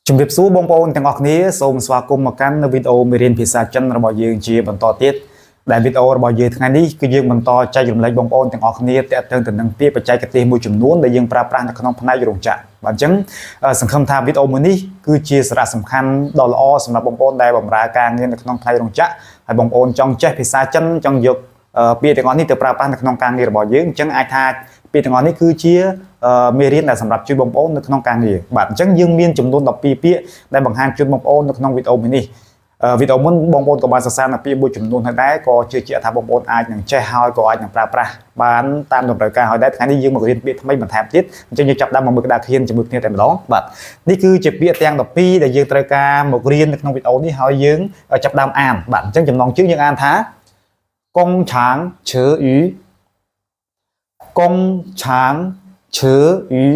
ជំរាបសួរបងប្អូនទាំងអស់គ្នាសូមស្វាគមន៍មកកាន់វីដេអូមេរៀនភាសាចិនរបស់យើងជាបន្តទៀតដែលវីដេអូរបស់យើងថ្ងៃនេះគឺយើងបន្តចែករំលែកបងប្អូនទាំងអស់គ្នាទាក់ទងទៅនឹងពាក្យបច្ចេកទេសមួយចំនួនដែលយើងប្រើប្រាស់នៅក្នុងផ្នែករោងចក្របាទអញ្ចឹងសង្ឃឹមថាវីដេអូមួយនេះគឺជាសារៈសំខាន់ដ៏ល្អសម្រាប់បងប្អូនដែលបម្រើការងារនៅក្នុងផ្នែករោងចក្រហើយបងប្អូនចង់ចេះភាសាចិនចង់យកពាក្យទាំងអស់នេះទៅប្រើប្រាស់នៅក្នុងការងាររបស់យើងអញ្ចឹងអាចថាពាក្យទាំងអស់នេះគឺជាមេរៀនដែលសម្រាប់ជួយបងប្អូននៅក្នុងការងារបាទអញ្ចឹងយើងមានចំនួន12ពាក្យដែលបង្ហាញជូនបងប្អូននៅក្នុងវីដេអូមួយនេះវីដេអូមុនបងប្អូនក៏បានសិក្សានៅពាក្យមួយចំនួនហើយដែរក៏ជឿជាក់ថាបងប្អូនអាចនឹងចេះហើយក៏អាចនឹងប្រើប្រាស់បានតាមតម្រូវការហើយដែរថ្ងៃនេះយើងមករៀនពាក្យថ្មីបន្ថែមទៀតអញ្ចឹងយើងចាប់ដាក់មកមើលក្តារខៀនជាមួយគ្នាតែម្ដងបាទនេះគឺជាពាក្យទាំង12ដែលយើងត្រូវការមករៀននៅក្នុងវីដេអូនេះហើយយើងចាប់ដើមអានបាទអញ្ចឹងចំណងជើងយើងអានថាកងឆាងឈើអ៊ីកងឆាងឈើអ៊ី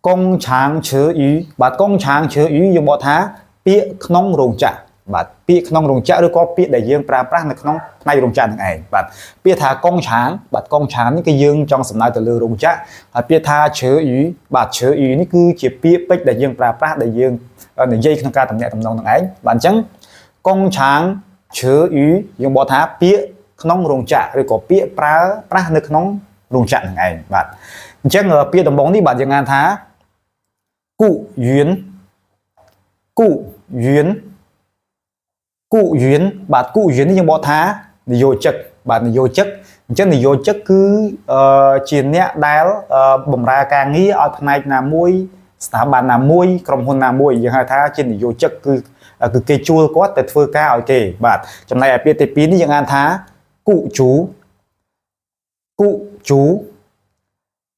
កងឆាងឈើអ៊ីបាទកងឆាងឈើអ៊ីយើងបកថាពាក្យក្នុងរោងចក្របាទពាក្យក្នុងរោងចក្រឬក៏ពាក្យដែលយើងប្រើប្រាស់នៅក្នុងផ្នែករោងចក្រនឹងឯងបាទពាក្យថាកងឆាងបាទកងឆាងនេះគឺយើងចង់សំដៅទៅលើរោងចក្រហើយពាក្យថាឈើអ៊ីបាទឈើអ៊ីនេះគឺជាពាក្យពេចន៍ដែលយើងប្រើប្រាស់ដែលយើងនិយាយក្នុងការតំណាក់តំណងនឹងឯងបាទអញ្ចឹងកងឆាងឈើអ៊ីយើងបកថាពាក្យក្នុងរោងចក្រឬក៏ពាក្យប្រើប្រាស់នៅក្នុងរោងចក្រនឹងឯងបាទអញ្ចឹងពាក្យដំបូងនេះបាទយើងអានថាគូយឿនគូយឿនគូយឿនបាទគូយឿននេះយើងបកថានយោជកបាទនយោជកអញ្ចឹងនយោជកគឺជាអ្នកដែលបម្រើការងារឲ្យផ្នែកណាមួយស្ថាប័នណាមួយក្រុមហ៊ុនណាមួយយើងហៅថាជានយោជកគឺគេជួលគាត់ទៅធ្វើការឲ្យគេបាទចំណែកឯពាក្យទី2នេះយើងអានថាគូជូគូជូ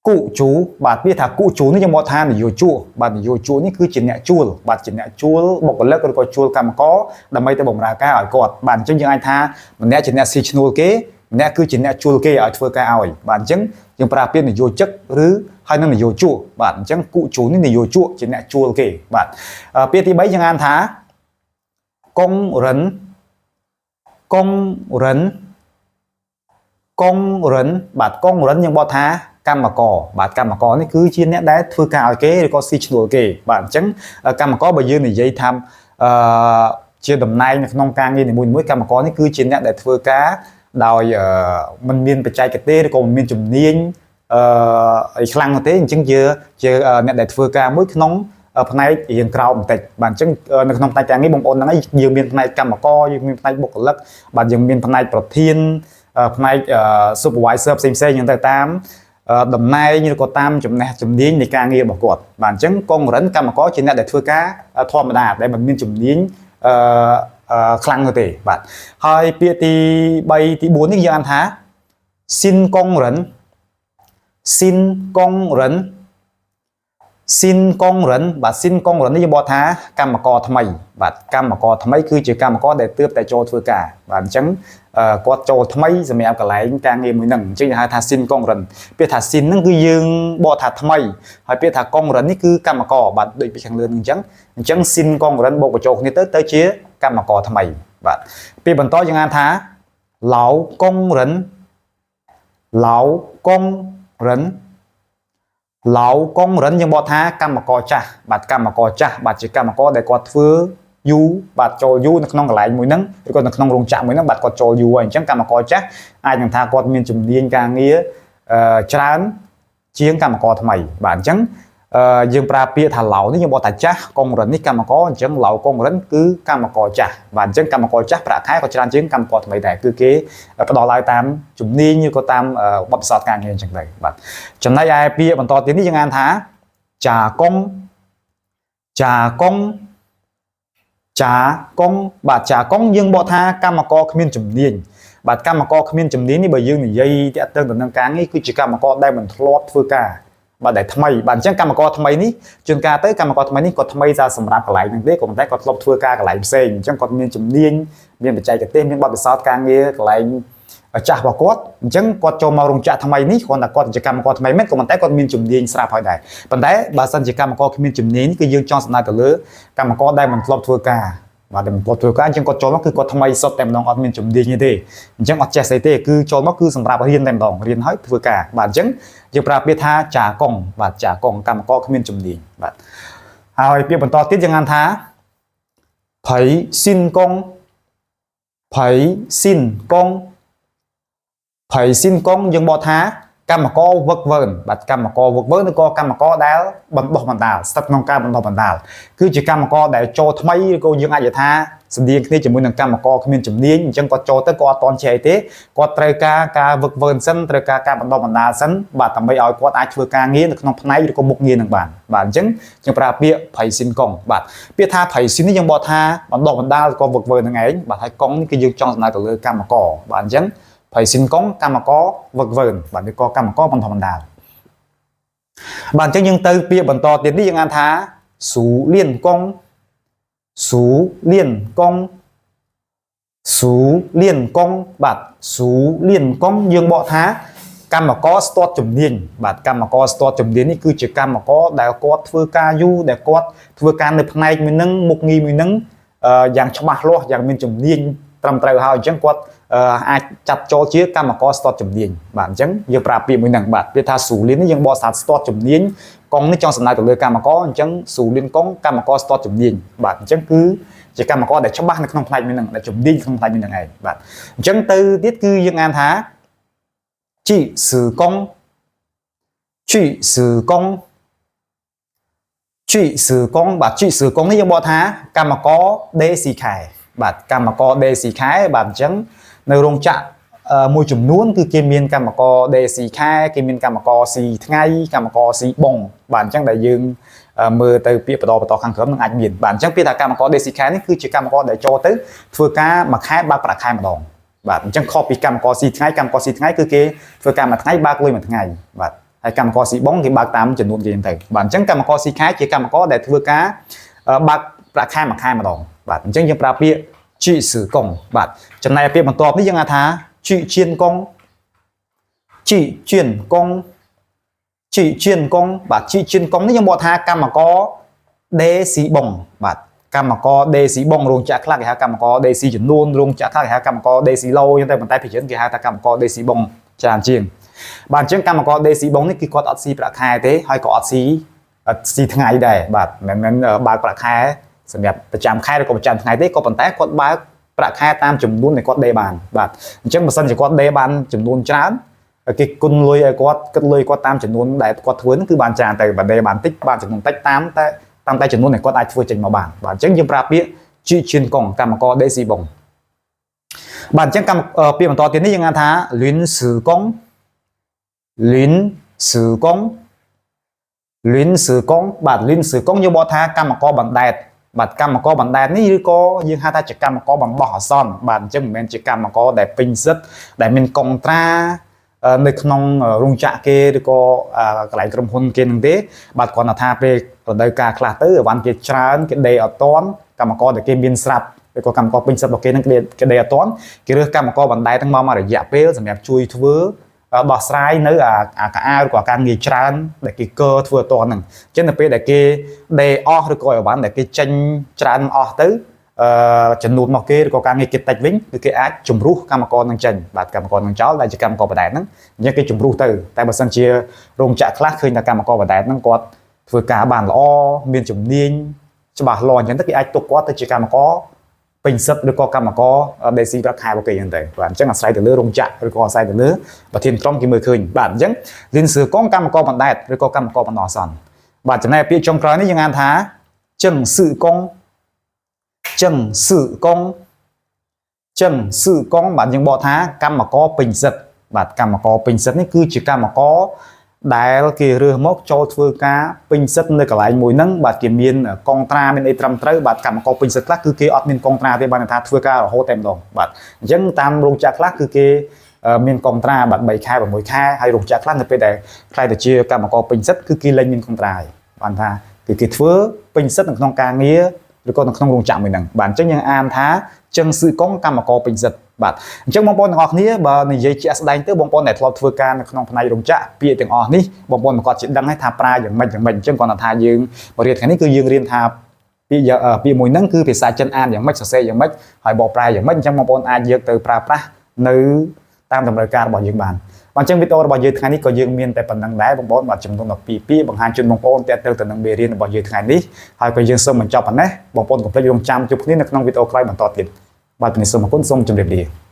គូជូបាទពាក្យថាគូជូនេះយើងមកថានយោជកបាទនយោជកនេះគឺជាអ្នកជួលបាទជាអ្នកជួលបុគ្គលិកឬក៏ជួលកម្មករដើម្បីទៅបម្រើការឲ្យគាត់បាទអញ្ចឹងយើងអាចថាម្នាក់ជាអ្នកស៊ីឈ្នួលគេម្នាក់គឺជាអ្នកជួលគេឲ្យធ្វើការឲ្យបាទអញ្ចឹងយើងប្រើពាក្យនយោជកឬហើយនឹងនយោជកបាទអញ្ចឹងគូជូនេះនយោជកជាអ្នកជួលគេបាទពាក្យទី3យើងអានថាកងរិនកងរិនកងរិនបាទកងរិនយើងបកថាកម្មករបាទកម្មករនេះគឺជាអ្នកដែលធ្វើការឲ្យគេឬក៏ស៊ីឈ្នួលគេបាទអញ្ចឹងកម្មករបើយើងនិយាយថាជាតំណែងនៅក្នុងការងារនីមួយៗកម្មករនេះគឺជាអ្នកដែលធ្វើការដោយមិនមានបច្ចេកទេសឬក៏មិនមានជំនាញអីខ្លាំងទេអញ្ចឹងជាអ្នកដែលធ្វើការមួយក្នុងផ្នែករៀងក្រោមបន្តិចបាទអញ្ចឹងនៅក្នុងផ្នែកការងារបងប្អូនហ្នឹងយើងមានផ្នែកកម្មករយើងមានផ្នែកបុគ្គលិកបាទយើងមានផ្នែកប្រធានផ្នែក supervisor ផ្សេងៗយ៉ាងទៅតាមតំណែងឬក៏តាមចំណេះជំនាញនៃការងាររបស់គាត់បាទអញ្ចឹងកងរិនកម្មករជាអ្នកដែលធ្វើការធម្មតាដែលមិនមានជំនាញខ្លាំងទេបាទហើយពាក្យទី3ទី4នេះយើងអានថាស៊ីនកងរិនស៊ីនកងរិនស៊ីនកងរិនបាទស៊ីនកងរិននេះយើងបកថាកម្មករថ្មីបាទកម្មករថ្មីគឺជាកម្មករដែលទើបតែចូលធ្វើការបាទអញ្ចឹងគាត់ចូលថ្មីសម្រាប់កន្លែងការងារមួយហ្នឹងអញ្ចឹងគេហៅថាស៊ីនកងរិនពាក្យថាស៊ីនហ្នឹងគឺយើងបកថាថ្មីហើយពាក្យថាកងរិននេះគឺកម្មករបាទដូចពីខាងលើហ្នឹងអញ្ចឹងស៊ីនកងរិនបូកបញ្ចូលគ្នាទៅជាកម្មករថ្មីបាទពីបន្តយើងអានថាឡៅកងរិនឡៅកងរិនឡៅកងរិនយើងបកថាកម្មករចាស់បាទកម្មករចាស់បាទជាកម្មករដែលគាត់ធ្វើយូរបាទចូលយូរនៅក្នុងកន្លែងមួយហ្នឹងឬក៏នៅក្នុងរោងចក្រមួយហ្នឹងបាទគាត់ចូលយូរហើយអញ្ចឹងកម្មករចាស់អាចនឹងថាគាត់មានជំនាញការងារច្រើនជាងកម្មករថ្មីបាទអញ្ចឹងយើងប្រើពាក្យថាឡៅនេះយើងបកថាចាស់កងរិននេះកម្មករអញ្ចឹងឡៅកងរិនគឺកម្មករចាស់បាទអញ្ចឹងកម្មករចាស់ប្រាក់ខែក៏ច្រើនជាងកម្មករថ្មីដែរគឺគេផ្ដល់ឲ្យតាមជំនាញឬក៏តាមបទពិសោធន៍ការងារអញ្ចឹងទៅបាទចំណែកឯពាក្យបន្តទៀតនេះយើងអានថាចាកងចាកងចាកងបាទចាកងយើងបកថាកម្មករគ្មានជំនាញបាទកម្មករគ្មានជំនាញនេះបើយើងនិយាយទាក់ទងទៅនឹងការងារគឺជាកម្មករដែលមិនធ្លាប់ធ្វើការបាទដែលថ្មីបាទអញ្ចឹងកម្មករថ្មីនេះជួនកាលទៅកម្មករថ្មីនេះគាត់ថ្មីសម្រាប់កន្លែងហ្នឹងទេក៏ប៉ុន្តែគាត់ធ្លាប់ធ្វើការកន្លែងផ្សេងអញ្ចឹងគាត់មានជំនាញមានបច្ចេកទេសមានបទពិសោធន៍ការងារកន្លែងចាស់របស់គាត់អញ្ចឹងគាត់ចូលមករោងចក្រថ្មីនេះគ្រាន់តែគាត់ជាកម្មករថ្មីមែនក៏ប៉ុន្តែគាត់មានជំនាញស្រាប់ហើយដែរប៉ុន្តែបើសិនជាកម្មករគ្មានជំនាញនេះគឺយើងចង់សំដៅទៅលើកម្មករដែលមិនធ្លាប់ធ្វើការបាទដែលមិនធ្លាប់ធ្វើការអញ្ចឹងគាត់ចូលមកគឺគាត់ថ្មីសុទ្ធតែម្ដងអត់មានជំនាញទេអញ្ចឹងអត់ចេះស្អីទេគឺចូលមកគឺសម្រាប់រៀនតែម្ដងរៀនហើយធ្វើការបាទអញ្ចឹងយើងប្រើពាក្យថាចាកងបាទចាកងកម្មករគ្មានជំនាញបាទ ហើយពាក្យបន្តទៀតយើងអានថាភ័យស៊ីនកងភ័យស៊ីនកងភ័យស៊ីនកងយើងបកថាកម្មករវឹកវើបាទកម្មករវឹកវើឬក៏កម្មករដែលបណ្ដុះបណ្ដាលស្ថិតក្នុងការបណ្ដុះបណ្ដាលគឺជាកម្មករដែលចូលថ្មីឬក៏យើងអាចនិយាយថាសម្ដៀងគ្នាជាមួយនឹងកម្មករគ្មានជំនាញអញ្ចឹងគាត់ចូលទៅគាត់អត់តន់ចេះទេគាត់ត្រូវការវឹកវើសិនត្រូវការបណ្ដុះបណ្ដាលសិនបាទដើម្បីឲ្យគាត់អាចធ្វើការងារនៅក្នុងផ្នែកឬក៏មុខងារនឹងបានបាទអញ្ចឹងយើងប្រើពាក្យភ័យស៊ីនកងបាទពាក្យថាភ័យស៊ីននេះយើងបកថាបណ្ដុះបណ្ដាលឬក៏វឹកវើនឹងឯងបាទហើយកងនេះគឺយើងចង់សំដៅទៅលើកម្មករបាទអញ្ចឹងភ័យស៊ីនកងកម្មករវឹកវើបាទឬក៏កម្មករបណ្ដុះបណ្ដាលបាទអញ្ចឹងយើងទៅពាក្យបន្តទៀតនេះយើងអានថាស៊ូលៀនកងស៊ូលៀនកងស៊ូលៀនកងបាទស៊ូលៀនកងយើងបកថាកម្មករស្ទាត់ជំនាញបាទកម្មករស្ទាត់ជំនាញនេះគឺជាកម្មករដែលគាត់ធ្វើការយូរដែលគាត់ធ្វើការនៅផ្នែកមួយនឹងមុខងារមួយនឹងយ៉ាងច្បាស់លាស់យ៉ាងមានជំនាញត្រឹមត្រូវហើយអញ្ចឹងគាត់អាចចាត់ចូលជាកម្មករស្ទាត់ជំនាញបាទអញ្ចឹងយើងប្រើពាក្យមួយហ្នឹងបាទពាក្យថាស៊ូលៀននេះយើងបកថាស្ទាត់ជំនាញកងនេះចង់សំដៅទៅលើកម្មករអញ្ចឹងស៊ូលៀនកងកម្មករស្ទាត់ជំនាញបាទអញ្ចឹងគឺជាកម្មករដែលច្បាស់នៅក្នុងផ្នែកមួយហ្នឹងដែលជំនាញក្នុងផ្នែកមួយហ្នឹងឯងបាទអញ្ចឹងទៅទៀតគឺយើងអានថាជីស៊ឺកងជីស៊ឺកងជីស៊ឺកងបាទជីស៊ឺកងនេះយើងបកថាកម្មករដេស៊ីខែបាទកម្មករដេស៊ីខែបាទអញ្ចឹងនៅរោងចក្រមួយចំនួនគឺគេមានកម្មករដេស៊ីខែគេមានកម្មករស៊ីថ្ងៃកម្មករស៊ីបងបាទអញ្ចឹងដែលយើងមើលទៅពាក្យបន្តខាងក្រោមនឹងអាចមានបាទអញ្ចឹងពាក្យថាកម្មករដេស៊ីខែនេះគឺជាកម្មករដែលចូលទៅធ្វើការមួយខែបើកប្រាក់ខែម្ដងបាទអញ្ចឹងខុសពីកម្មករស៊ីថ្ងៃកម្មករស៊ីថ្ងៃគឺគេធ្វើការមួយថ្ងៃបើកលុយមួយថ្ងៃបាទហើយកម្មករស៊ីបងគេបើកតាមចំនួនគេហ្នឹងទៅបាទអញ្ចឹងកម្មករស៊ីខែជាកម្មករដែលធ្វើការបើកប្រាក់ខែមួយខែម្ដងបាទអញ្ចឹងយើងប្រើពាក្យជីស៊ឺកងបាទចំណែកពាក្យបន្ទាប់នេះយើងថាជីជៀនកងជីជៀនកងជីជៀនកងបាទជីជៀនកងនេះយើងបកថាកម្មករដេស៊ីបងបាទកម្មករដេស៊ីបងរោងចក្រខ្លះគេហៅកម្មករដេស៊ីចំនួនរោងចក្រខ្លះគេហៅកម្មករដេស៊ីឡូអញ្ចឹងតែប៉ុន្តែភាគច្រើនគេហៅថាកម្មករដេស៊ីបងច្រើនជាងបាទអញ្ចឹងកម្មករដេស៊ីបងនេះគឺគាត់អត់ស៊ីប្រាក់ខែទេហើយក៏អត់ស៊ីថ្ងៃដែរបាទមិនមែនបើកប្រាក់ខែសម្រាប់ប្រចាំខែឬក៏ប្រចាំថ្ងៃទេក៏ប៉ុន្តែគាត់បើកប្រាក់ខែតាមចំនួនដែលគាត់ដេបានបាទអញ្ចឹងបើសិនជាគាត់ដេបានចំនួនច្រើនគេគុណលុយឲ្យគាត់គិតលុយគាត់តាមចំនួនដែលគាត់ធ្វើហ្នឹងគឺបានច្រើនទៅបើដេបានតិចបានចំនួនតិចតាមតែចំនួនដែលគាត់អាចធ្វើចេញមកបានបាទអញ្ចឹងយើងប្រើពាក្យជីជៀនកងកម្មករដេស៊ីបងបាទអញ្ចឹងពាក្យបន្តទៀតនេះយើងហៅថាលិនស៊ឺកងលិនស៊ឺកងលិនស៊ឺកងបាទលិនស៊ឺកងយើងបកថាកម្មករបណ្ដែតបាទកម្មករបណ្ដែតនេះឬក៏យើងហៅថាជាកម្មករបណ្ដោះអាសន្នបាទអញ្ចឹងមិនមែនជាកម្មករដែលពេញសិទ្ធិដែលមានកុងត្រានៅក្នុងរោងចក្រគេឬក៏កន្លែងក្រុមហ៊ុនគេនឹងទេបាទគ្រាន់តែថាពេលរដូវកាលខ្លះទៅអីវ៉ាន់គេច្រើនគេដេអត់តាន់កម្មករដែលគេមានស្រាប់ឬក៏កម្មករពេញសិទ្ធិរបស់គេនឹងគេដេអត់តាន់គេរើសកម្មករបណ្ដែតហ្នឹងមករយៈពេលសម្រាប់ជួយធ្វើដោះស្រាយនៅអាកអាវឬក៏ការងារច្រើនដែលគេកើធ្វើអត់តាន់ហ្នឹងអញ្ចឹងនៅពេលដែលគេដេអស់ឬក៏អីវ៉ាន់ដែលគេចេញច្រើនអស់ទៅចំនួនមកគេឬក៏ការងារគេតិចវិញគឺគេអាចជំរុះកម្មករនឹងចេញបាទកម្មករនឹងចោលដែលជាកម្មករបណ្ដែតហ្នឹងអញ្ចឹងគេជំរុះទៅតែបើសិនជារោងចក្រខ្លះឃើញថាកម្មករបណ្ដែតហ្នឹងគាត់ធ្វើការបានល្អមានជំនាញច្បាស់លាស់អញ្ចឹងទៅគេអាចទុកគាត់ទៅជាកម្មករពេញសិទ្ធិឬក៏កម្មករដេស៊ីប្រាក់ខែរបស់គេអញ្ចឹងទៅបាទអញ្ចឹងអាស្រ័យទៅលើរោងចក្រឬក៏អាស្រ័យទៅលើប្រធានក្រុមគេមើលឃើញបាទអញ្ចឹងលិនស៊ឺកងកម្មករបណ្ដែតឬក៏កម្មករបណ្ដោះអាសន្នបាទចំណែកពាក្យចុងក្រោយនេះយើងអានថាចឹងស៊ឺកងចឹងស៊ឺកងចឹងស៊ឺកងបាទយើងបកថាកម្មករពេញសិទ្ធិបាទកម្មករពេញសិទ្ធិនេះគឺជាកម្មករដែលគេរើសមកចូលធ្វើការពេញសិទ្ធិនៅកន្លែងមួយហ្នឹងបាទគេមានកងត្រាមានអីត្រឹមត្រូវបាទកម្មករពេញសិទ្ធិខ្លះគឺគេអត់មានកងត្រាទេបាទថាធ្វើការរហូតតែម្ដងបាទអញ្ចឹងតាមរោងចក្រខ្លះគឺគេមានកងត្រាបាទ3ខែ6ខែហើយរោងចក្រខ្លះនៅពេលដែលខ្លាយទៅជាកម្មករពេញសិទ្ធិគឺគេលែងមានកងត្រាហើយបាទថាគឺគេធ្វើពេញសិទ្ធិនៅក្នុងការងារឬក៏នៅក្នុងរោងចក្រមួយហ្នឹងបាទអញ្ចឹងយើងអានថាចឹងស៊ឺកងកម្មករពេញសិទ្ធិបាទអញ្ចឹងបងប្អូនទាំងអស់គ្នាបើនិយាយជាក់ស្ដែងទៅបងប្អូនដែលធ្លាប់ធ្វើការនៅក្នុងផ្នែករោងចក្រពាក្យទាំងអស់នេះបងប្អូនគាត់ជិះដឹងហើយថាប្រើយ៉ាងម៉េចអញ្ចឹងគាត់ថាយើងមករៀនថ្ងៃនេះគឺយើងរៀនថាពាក្យមួយហ្នឹងគឺភាសាចិនអានយ៉ាងម៉េចសរសេរយ៉ាងម៉េចហើយបកប្រែយ៉ាងម៉េចអញ្ចឹងបងប្អូនអាចយកទៅប្រើប្រាស់នៅតាមតម្រូវការរបស់យើងបាន បានចឹងវីដេអូរបស់យើងថ្ងៃនេះក៏យើងមានតែប៉ុណ្្នឹងដែរបងប្អូនបាទចំនួន12បង្ហាញជូនបងប្អូនតើទៅនឹងមេរៀនរបស់យើងថ្ងៃនេះហើយក៏យើងសូមបញ្ចប់ប៉ុណ្ណេះបងប្អូនកុំភ្លេចរងចាំជួបគ្នានៅក្នុងវីដេអូក្រោយបន្តទៀតបាទជំរាបសូមអរគុណសូមជម្រាបលា